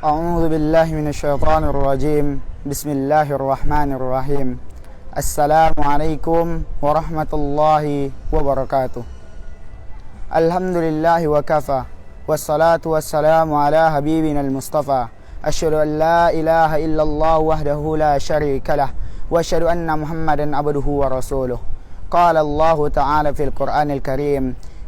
أعوذ بالله من الشيطان الرجيم. بسم الله الرحمن الرحيم. السلام عليكم ورحمة الله وبركاته. الحمد لله وكفى والصلاة والسلام على حبيبنا المصطفى. أشهد أن لا إله إلا الله وحده لا شريك له وأشهد أن محمدا عبده ورسوله. قال الله تعالى في القرآن الكريم: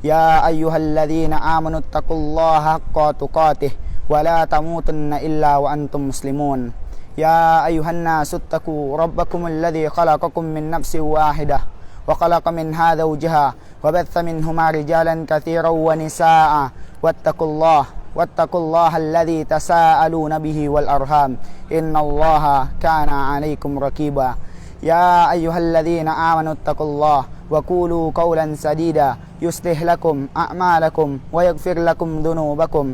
يا أيها الذين آمنوا اتقوا الله حق تقاته ولا تموتن إلا وأنتم مسلمون. يا أيها الناس اتقوا ربكم الذي خلقكم من نفس واحدة وخلق منها زوجها وبث منهما رجالا كثيرا ونساء واتقوا الله الذي تساءلون به والأرحام إن الله كان عليكم رقيبا. يا أيها الذين آمنوا اتقوا الله وقولوا قولا سديدا يصلح لكم أعمالكم ويغفر لكم ذنوبكم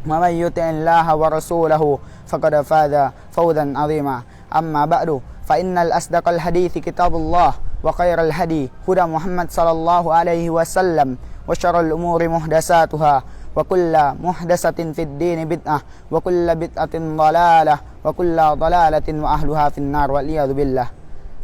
ومن يطع الله ورسوله فقد فاز فوزا عظيما. أما بعد فإن الأصدق الحديث كتاب الله وخير الهدي هدى محمد صلى الله عليه وسلم وشر الأمور محدثاتها وكل محدثة في الدين بدعة وكل بدعة ضلالة وكل ضلالة وأهلها في النار والعياذ بالله.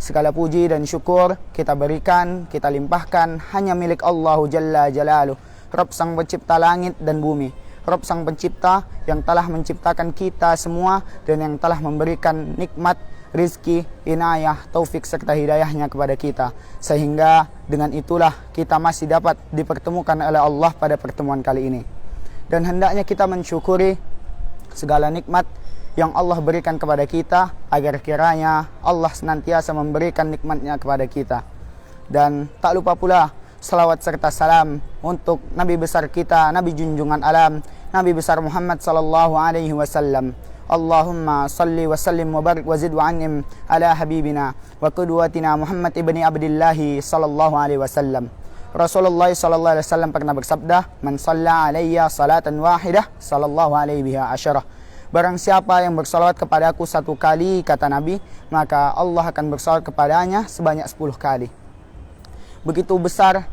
Segala puji dan syukur kita berikan, kita limpahkan hanya milik Allah Jalla Jalaluh, Rabb sang pencipta langit dan bumi, Rabb sang pencipta yang telah menciptakan kita semua dan yang telah memberikan nikmat, rizki, inayah, taufik serta hidayahnya kepada kita, sehingga dengan itulah kita masih dapat dipertemukan oleh Allah pada pertemuan kali ini. Dan hendaknya kita mensyukuri segala nikmat yang Allah berikan kepada kita, agar kiranya Allah senantiasa memberikan nikmatnya kepada kita. Dan tak lupa pula salawat serta salam untuk Nabi besar kita, Nabi junjungan alam, Nabi besar Muhammad sallallahu alaihi wasallam. Allahumma salli wa sallim wa barik wa zid wa an'im ala habibina wa qudwatina Muhammad ibni Abdillahi sallallahu alaihi wasallam. Rasulullah sallallahu alaihi wasallam pernah bersabda, "Man shalla alayya salatan wahidah sallallahu alaihi biha asyarah." Barang siapa yang bersalawat kepadaku satu kali, kata Nabi, maka Allah akan bersalawat kepadanya sebanyak 10 kali. Begitu besar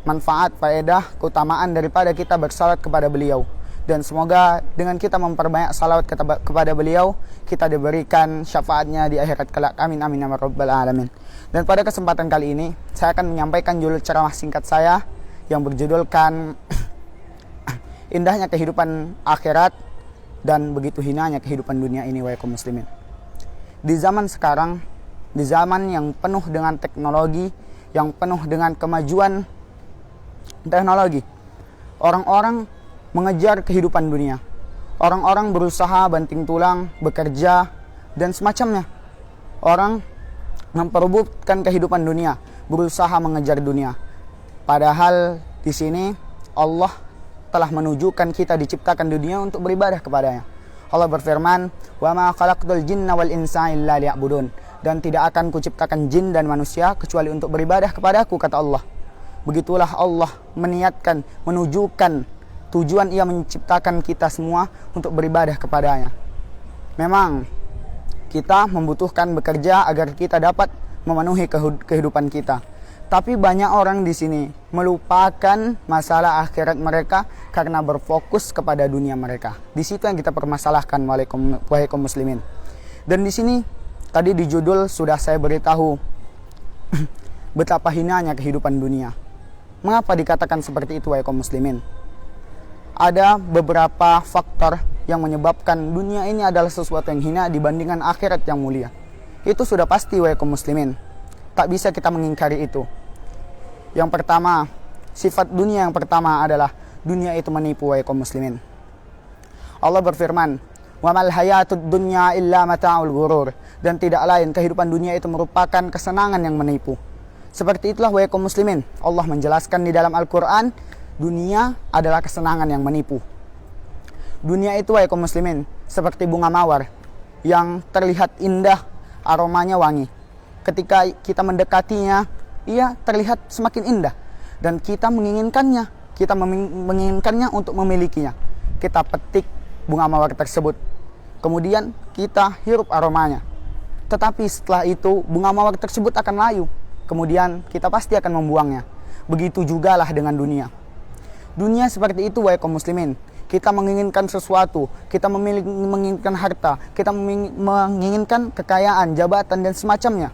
manfaat, faedah, keutamaan daripada kita bersalawat kepada beliau. Dan semoga dengan kita memperbanyak salawat kepada beliau, kita diberikan syafaatnya di akhirat kelak. Amin amin ya rabbal alamin. Dan pada kesempatan kali ini, saya akan menyampaikan judul ceramah singkat saya yang berjudulkan Indahnya Kehidupan Akhirat dan begitu hinanya kehidupan dunia ini, wahai kaum muslimin. Di zaman sekarang, di zaman yang penuh dengan teknologi, yang penuh dengan kemajuan teknologi, orang-orang mengejar kehidupan dunia. Orang-orang berusaha banting tulang, bekerja, dan semacamnya. Orang memperebutkan kehidupan dunia, berusaha mengejar dunia. Padahal di sini Allah telah menunjukkan kita diciptakan dunia untuk beribadah kepadanya. Allah berfirman, "Wa ma khalaqtul jinna wal insa illa liya'budun." Dan tidak akan kuciptakan jin dan manusia kecuali untuk beribadah kepadaku, kata Allah. Begitulah Allah meniatkan, menunjukkan tujuan Ia menciptakan kita semua untuk beribadah kepadanya. Memang kita membutuhkan bekerja agar kita dapat memenuhi kehidupan kita. Tapi banyak orang di sini melupakan masalah akhirat mereka karena berfokus kepada dunia mereka. Di situ yang kita permasalahkan, wahai kaum muslimin. Dan di sini tadi di judul sudah saya beritahu betapa hinanya kehidupan dunia. Mengapa dikatakan seperti itu, wahai kaum muslimin? Ada beberapa faktor yang menyebabkan dunia ini adalah sesuatu yang hina dibandingkan akhirat yang mulia. Itu sudah pasti, wahai kaum muslimin. Tak bisa kita mengingkari itu. Yang pertama, sifat dunia yang pertama adalah dunia itu menipu, wahai kaum muslimin. Allah berfirman, "Wa mal hayatud dunya illa mata'ul ghurur." Dan tidak lain, kehidupan dunia itu merupakan kesenangan yang menipu. Seperti itulah, wahai kaum muslimin, Allah menjelaskan di dalam Al-Qur'an, dunia adalah kesenangan yang menipu. Dunia itu, wahai kaum muslimin, seperti bunga mawar yang terlihat indah, aromanya wangi. Ketika kita mendekatinya, ia terlihat semakin indah dan kita menginginkannya. Kita menginginkannya untuk memilikinya. Kita petik bunga mawar tersebut, kemudian kita hirup aromanya. Tetapi setelah itu bunga mawar tersebut akan layu, kemudian kita pasti akan membuangnya. Begitu jugalah dengan dunia. Dunia seperti itu, wahai kaum muslimin. kita menginginkan sesuatu, kita menginginkan harta, kita menginginkan kekayaan, jabatan dan semacamnya.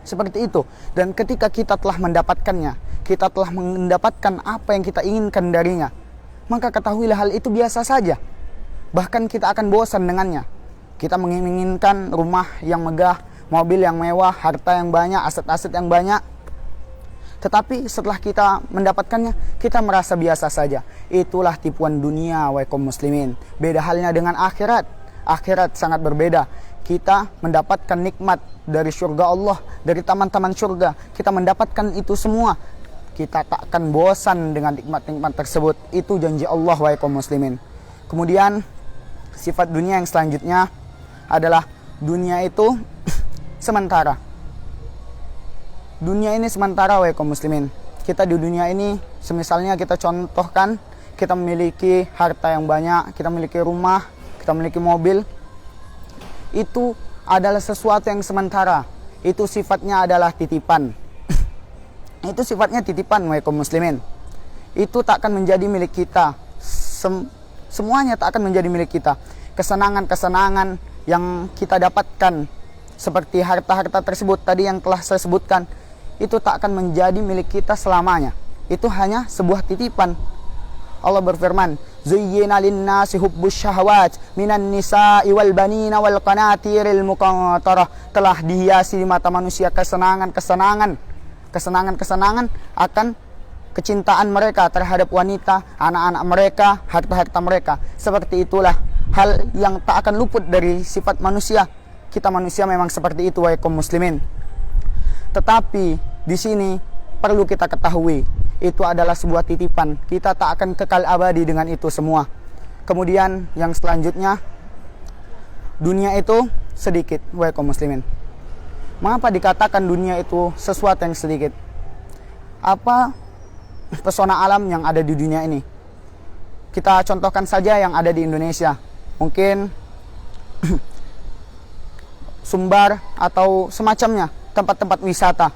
Seperti itu. Dan ketika kita telah mendapatkannya, kita telah mendapatkan apa yang kita inginkan darinya, maka ketahuilah hal itu biasa saja. Bahkan kita akan bosan dengannya. Kita menginginkan rumah yang megah, mobil yang mewah, harta yang banyak, aset-aset yang banyak. Tetapi setelah kita mendapatkannya, kita merasa biasa saja. Itulah tipuan dunia, wahai kaum muslimin. Beda halnya dengan akhirat. Akhirat sangat berbeda. Kita mendapatkan nikmat dari surga Allah, dari taman-taman surga. Kita mendapatkan itu semua. Kita tak akan bosan dengan nikmat-nikmat tersebut. Itu janji Allah, wahai kaum muslimin. Kemudian sifat dunia yang selanjutnya adalah dunia itu sementara. Dunia ini sementara, wahai kaum muslimin. Kita di dunia ini, semisalnya kita contohkan, kita memiliki harta yang banyak, kita memiliki rumah, kita memiliki mobil. Itu adalah sesuatu yang sementara. Itu sifatnya adalah titipan. Itu sifatnya titipan, wahai kaum muslimin. Itu tak akan menjadi milik kita. Semuanya tak akan menjadi milik kita. Kesenangan-kesenangan yang kita dapatkan, seperti harta-harta tersebut tadi yang telah saya sebutkan, itu tak akan menjadi milik kita selamanya. Itu hanya sebuah titipan. Allah berfirman, "Zuyyina lin-nasi hubbus syahawat minan nisa'i wal banina wal qanatiril muqantarah." Telah dihiasi di mata manusia kesenangan-kesenangan akan kecintaan mereka terhadap wanita, anak-anak mereka, harta-harta mereka. Seperti itulah hal yang tak akan luput dari sifat manusia. Kita manusia memang seperti itu, wahai kaum muslimin. Tetapi di sini perlu kita ketahui, itu adalah sebuah titipan. Kita tak akan kekal abadi dengan itu semua. Kemudian yang selanjutnya, dunia itu sedikit, wahai kaum muslimin. Mengapa dikatakan dunia itu sesuatu yang sedikit? Apa pesona alam yang ada di dunia ini? Kita contohkan saja yang ada di Indonesia. Mungkin Sumbar atau semacamnya, tempat-tempat wisata.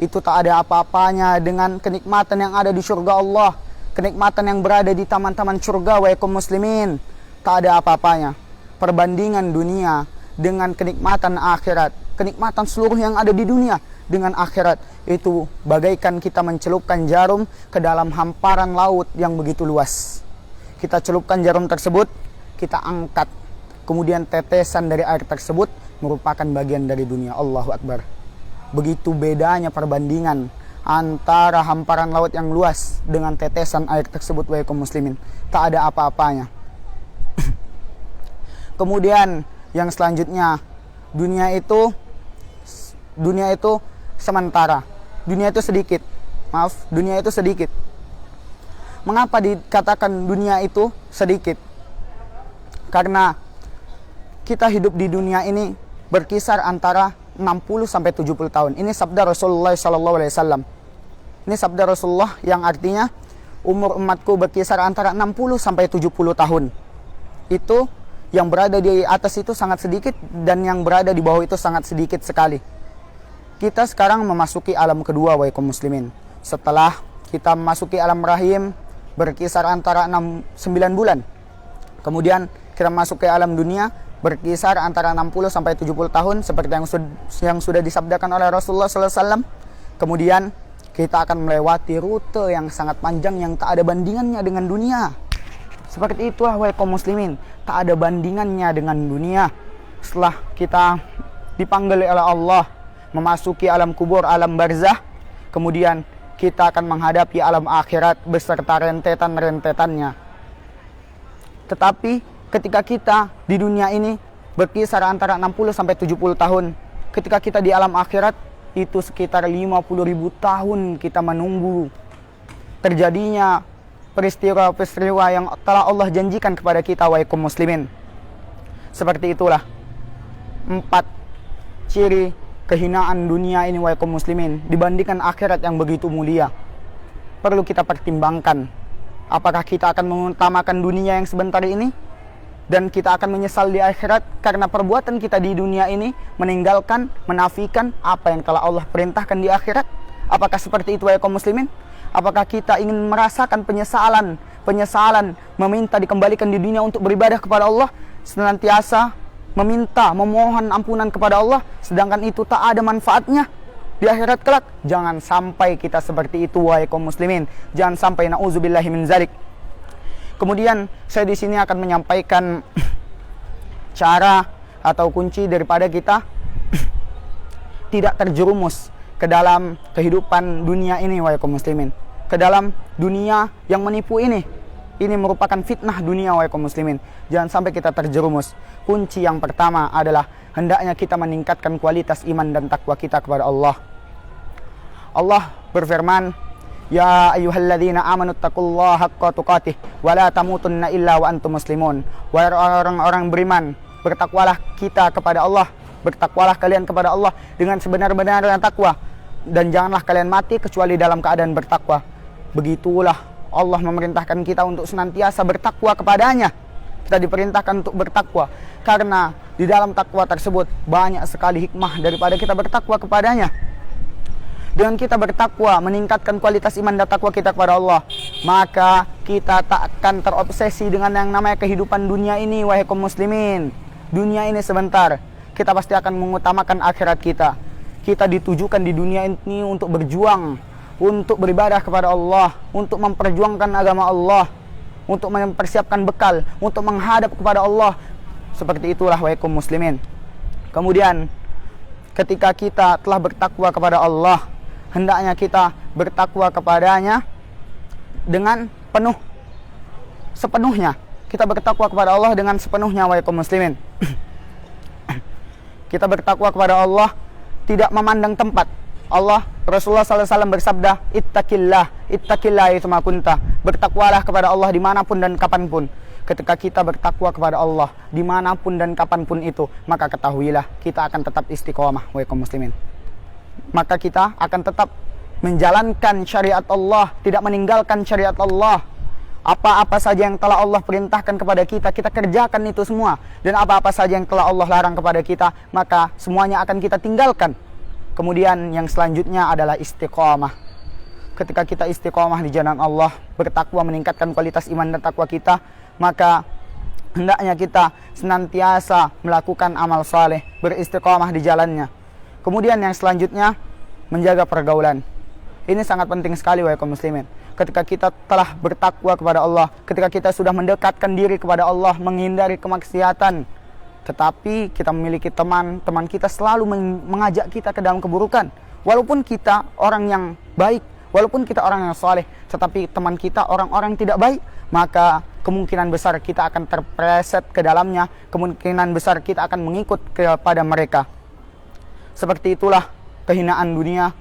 Itu tak ada apa-apanya dengan kenikmatan yang ada di surga Allah, kenikmatan yang berada di taman-taman surga, wahai kaum muslimin. Tak ada apa-apanya. Perbandingan dunia dengan kenikmatan akhirat, kenikmatan seluruh yang ada di dunia dengan akhirat, itu bagaikan kita mencelupkan jarum ke dalam hamparan laut yang begitu luas. Kita celupkan jarum tersebut, kita angkat, kemudian tetesan dari air tersebut merupakan bagian dari dunia. Allahu Akbar. Begitu bedanya perbandingan antara hamparan laut yang luas dengan tetesan air tersebut, wahai kaum muslimin. Tak ada apa-apanya. Kemudian yang selanjutnya, dunia itu sementara. Dunia itu sedikit. Dunia itu sedikit. Mengapa dikatakan dunia itu sedikit? Karena kita hidup di dunia ini berkisar antara 60 sampai 70 tahun. Ini sabda Rasulullah SAW. Ini sabda Rasulullah yang artinya umur umatku berkisar antara 60 sampai 70 tahun. Itu yang berada di atas itu sangat sedikit, dan yang berada di bawah itu sangat sedikit sekali. Kita sekarang memasuki alam kedua, wahai kaum muslimin. Setelah kita memasuki alam rahim berkisar antara 9 bulan. Kemudian kita masuk ke alam dunia berkisar antara 60 sampai 70 tahun seperti yang sudah disabdakan oleh Rasulullah SAW. Kemudian kita akan melewati rute yang sangat panjang yang tak ada bandingannya dengan dunia. Seperti itulah, wahai kaum muslimin, tak ada bandingannya dengan dunia. Setelah kita dipanggil oleh Allah memasuki alam kubur, alam barzah, kemudian kita akan menghadapi alam akhirat beserta rentetan-rentetannya. Tetapi ketika kita di dunia ini berkisar antara 60 sampai 70 tahun, ketika kita di alam akhirat itu sekitar 50.000 tahun kita menunggu terjadinya peristiwa-peristiwa yang telah Allah janjikan kepada kita, wahai kaum muslimin. Seperti itulah 4 ciri kehinaan dunia ini, wahai kaum muslimin, dibandingkan akhirat yang begitu mulia. Perlu kita pertimbangkan, apakah kita akan mengutamakan dunia yang sebentar ini dan kita akan menyesal di akhirat karena perbuatan kita di dunia ini meninggalkan, menafikan apa yang telah Allah perintahkan di akhirat. Apakah seperti itu, wahai kaum muslimin? Apakah kita ingin merasakan penyesalan penyesalan, meminta dikembalikan di dunia untuk beribadah kepada Allah, senantiasa meminta, memohon ampunan kepada Allah, sedangkan itu tak ada manfaatnya di akhirat kelak. Jangan sampai kita seperti itu, wahai kaum muslimin. Jangan sampai, nauzubillahi min zalik. Kemudian saya di sini akan menyampaikan cara atau kunci daripada kita tidak terjerumus ke dalam kehidupan dunia ini, wahai kaum muslimin, ke dalam dunia yang menipu ini. Ini merupakan fitnah dunia, wahai kaum muslimin. Jangan sampai kita terjerumus. Kunci yang pertama adalah hendaknya kita meningkatkan kualitas iman dan takwa kita kepada Allah. Allah berfirman, "Ya ayyuhalladzina amanu taqullaha haqqa tuqatih wa la tamutunna illa wa antum muslimun." Wahai orang-orang beriman, bertakwalah kita kepada Allah, bertakwalah kalian kepada Allah dengan sebenar-benarnya takwa, dan janganlah kalian mati kecuali dalam keadaan bertakwa. Begitulah Allah memerintahkan kita untuk senantiasa bertakwa kepadanya. Kita diperintahkan untuk bertakwa karena di dalam takwa tersebut banyak sekali hikmah daripada kita bertakwa kepadanya. Dengan kita bertakwa, meningkatkan kualitas iman dan takwa kita kepada Allah, maka kita tak akan terobsesi dengan yang namanya kehidupan dunia ini, wahai kaum muslimin. Dunia ini sebentar, kita pasti akan mengutamakan akhirat kita. Kita ditujukan di dunia ini untuk berjuang, untuk beribadah kepada Allah, untuk memperjuangkan agama Allah, untuk mempersiapkan bekal, untuk menghadap kepada Allah. Seperti itulah, wahai kaum muslimin. Kemudian ketika kita telah bertakwa kepada Allah, hendaknya kita bertakwa kepadanya dengan sepenuhnya. Kita bertakwa kepada Allah dengan sepenuhnya, wahai kaum muslimin. Kita bertakwa kepada Allah tidak memandang tempat. Rasulullah SAW bersabda, ittaqillah itsuma kunta. Bertakwalah kepada Allah dimanapun dan kapanpun. Ketika kita bertakwa kepada Allah dimanapun dan kapanpun itu, maka ketahuilah kita akan tetap istiqomah, wahai kaum muslimin. Maka kita akan tetap menjalankan syariat Allah, tidak meninggalkan syariat Allah. Apa-apa saja yang telah Allah perintahkan kepada kita, kita kerjakan itu semua. Dan apa-apa saja yang telah Allah larang kepada kita, maka semuanya akan kita tinggalkan. Kemudian yang selanjutnya adalah istiqomah. Ketika kita istiqomah di jalan Allah, bertakwa, meningkatkan kualitas iman dan takwa kita, maka hendaknya kita senantiasa melakukan amal saleh, beristiqomah di jalannya. Kemudian yang selanjutnya, menjaga pergaulan. Ini sangat penting sekali, wahai kaum muslimin. Ketika kita telah bertakwa kepada Allah, ketika kita sudah mendekatkan diri kepada Allah, menghindari kemaksiatan, tetapi kita memiliki teman kita selalu mengajak kita ke dalam keburukan. Walaupun kita orang yang baik, walaupun kita orang yang saleh, tetapi teman kita orang-orang tidak baik, maka kemungkinan besar kita akan terpreset ke dalamnya, kemungkinan besar kita akan mengikut kepada mereka. Seperti itulah kehinaan dunia.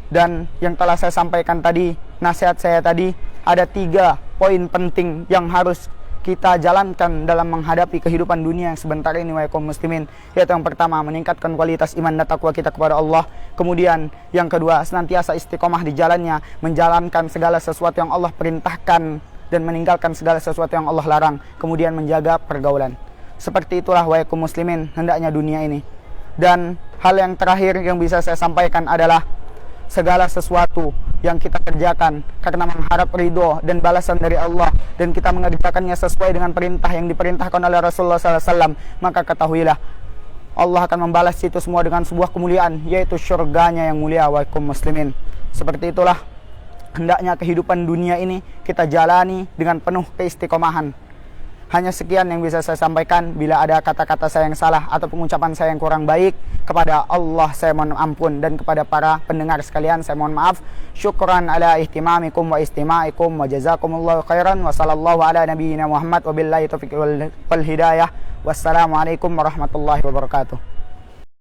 Dan yang telah saya sampaikan tadi, nasihat saya tadi, ada 3 poin penting yang harus kita jalankan dalam menghadapi kehidupan dunia yang sebentar ini, wahai kaum muslimin. Yaitu yang pertama, meningkatkan kualitas iman dan takwa kita kepada Allah. Kemudian yang kedua, senantiasa istiqomah di jalannya, menjalankan segala sesuatu yang Allah perintahkan dan meninggalkan segala sesuatu yang Allah larang. Kemudian menjaga pergaulan. Seperti itulah, wahai kaum muslimin, hendaknya dunia ini. Dan hal yang terakhir yang bisa saya sampaikan adalah segala sesuatu yang kita kerjakan karena mengharap ridho dan balasan dari Allah, dan kita mengerjakannya sesuai dengan perintah yang diperintahkan oleh Rasulullah SAW, maka ketahuilah Allah akan membalas itu semua dengan sebuah kemuliaan, yaitu syurganya yang mulia, wahai kaum muslimin. Seperti itulah hendaknya kehidupan dunia ini kita jalani dengan penuh keistiqomahan. Hanya sekian yang bisa saya sampaikan. Bila ada kata-kata saya yang salah atau pengucapan saya yang kurang baik, kepada Allah saya mohon ampun, dan kepada para pendengar sekalian saya mohon maaf. Syukran ala ihtimamikum wa istima'ikum wa jazakumullahu khairan wa sallallahu ala nabiyyina Muhammad wa billahi taufiq wal hidayah. Wassalamualaikum warahmatullahi wabarakatuh.